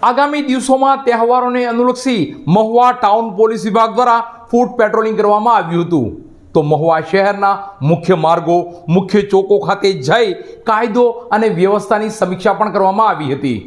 આગામી દિવસોમાં તહેવારોને અનુલક્ષી મહુવા ટાઉન પોલીસ વિભાગ દ્વારા ફૂટ પેટ્રોલિંગ કરવામાં આવ્યું હતું। તો મહુવા શહેરના મુખ્ય માર્ગો, મુખ્ય ચોકો ખાતે જઈ કાયદો અને વ્યવસ્થાની સમીક્ષા પણ કરવામાં આવી હતી।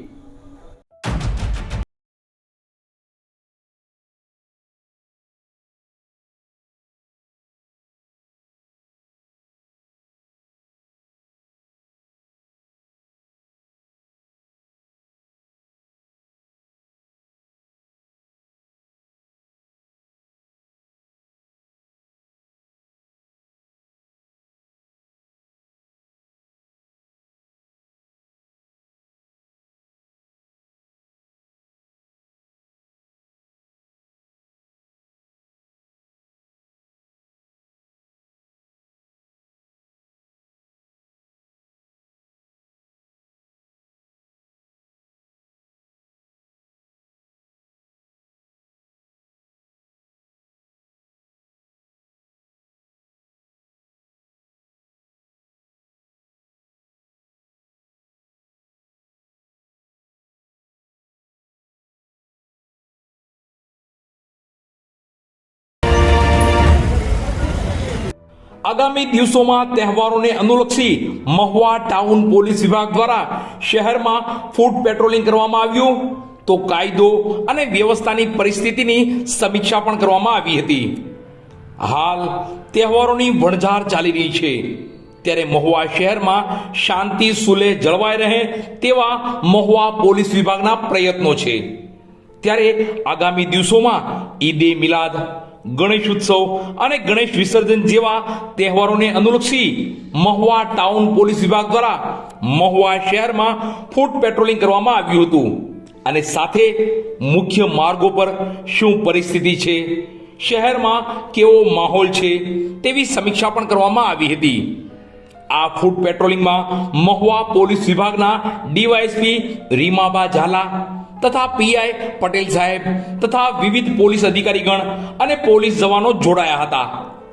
આગામી દિવસોમાં તહેવારોને અનુલક્ષી મહુવા ટાઉન પોલીસ વિભાગ દ્વારા શહેરમાં ફૂટ પેટ્રોલિંગ કરવામાં આવ્યું। તો કાયદો અને વ્યવસ્થાની પરિસ્થિતિની સમીક્ષા પણ કરવામાં આવી હતી। હાલ તહેવારોની વણઝાર ચાલી રહી છે, ત્યારે મહુવા શહેરમાં શાંતિ સુલેહ જળવાઈ રહે તેવા મહુવા પોલીસ વિભાગના પ્રયત્નો છે। ત્યારે આગામી દિવસોમાં ઈદે મિલાદ, ગણેશ ઉત્સવ અને ગણેશ વિસર્જન જેવા તહેવારોને અનુલક્ષી મહુવા ટાઉન પોલીસ વિભાગ દ્વારા મહુવા શહેરમાં ફૂટ પેટ્રોલિંગ કરવામાં આવ્યું હતું અને સાથે મુખ્ય માર્ગો પર શું પરિસ્થિતિ છે, શહેરમાં કેવો માહોલ છે તેવી સમીક્ષા પણ કરવામાં આવી હતી। આ ફૂટ પેટ્રોલિંગમાં મહુવા પોલીસ વિભાગના ડીવાયએસપી રીમાબા ઝાલા તથા પીઆઈ પટેલ સાહેબ તથા વિવિધ પોલીસ અધિકારીગણ અને પોલીસ જવાનો જોડાયા હતા।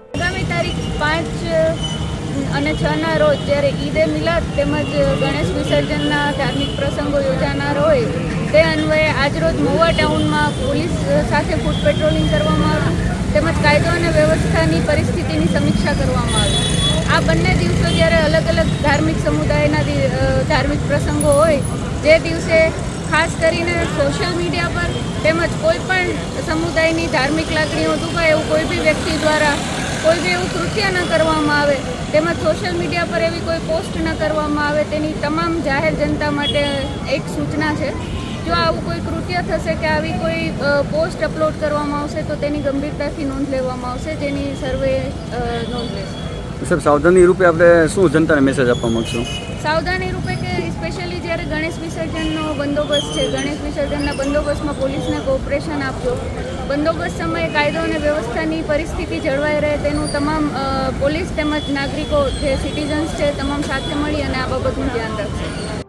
આગામી તારીખ 5 અને 6 ના રોજ જ્યારે ઈદે મિલાદ તેમજ ગણેશ વિસર્જનના ધાર્મિક પ્રસંગો યોજાનાર હોય તે અન્વયે આજરોજ મહુવા ટાઉનમાં પોલીસ સાથે ફૂટ પેટ્રોલિંગ કરવામાં આવ્યું તેમજ કાયદો અને વ્યવસ્થાની પરિસ્થિતિની સમીક્ષા કરવામાં આવી। આ બંને દિવસો જ્યારે અલગ અલગ ધાર્મિક સમુદાયના ધાર્મિક પ્રસંગો હોય જે દિવસે ખાસ કરીને સોશિયલ મીડિયા પર તેમજ કોઈ પણ સમુદાયની ધાર્મિક લાગણીઓ દુભાય એવું કોઈ બી વ્યક્તિ દ્વારા કોઈ બી એવું કૃત્ય ન કરવામાં આવે તેમજ સોશિયલ મીડિયા પર એવી કોઈ પોસ્ટ ન કરવામાં આવે તેની તમામ જાહેર જનતા માટે એક સૂચના છે। જો આવું કોઈ કૃત્ય થશે કે આવી કોઈ પોસ્ટ અપલોડ કરવામાં આવશે તો તેની ગંભીરતાથી નોંધ લેવામાં આવશે, જેની સર્વે નોંધ લેશે। સાહેબ, સાવધાની રૂપે આપણે શું જનતાને મેસેજ આપવા માંગશું? સાવધાની રૂપે કે સ્પેશિયલી જ્યારે ગણેશ વિસર્જનનો બંદોબસ્ત છે, ગણેશ વિસર્જનના બંદોબસ્તમાં પોલીસને કોઓપરેશન આપજો। બંદોબસ્ત સમયે કાયદો અને વ્યવસ્થાની પરિસ્થિતિ જળવાઈ રહે તેનું તમામ પોલીસ તેમજ નાગરિકો જે સિટીઝન્સ છે તમામ સાથે મળી અને આ બાબતનું ધ્યાન રાખશે।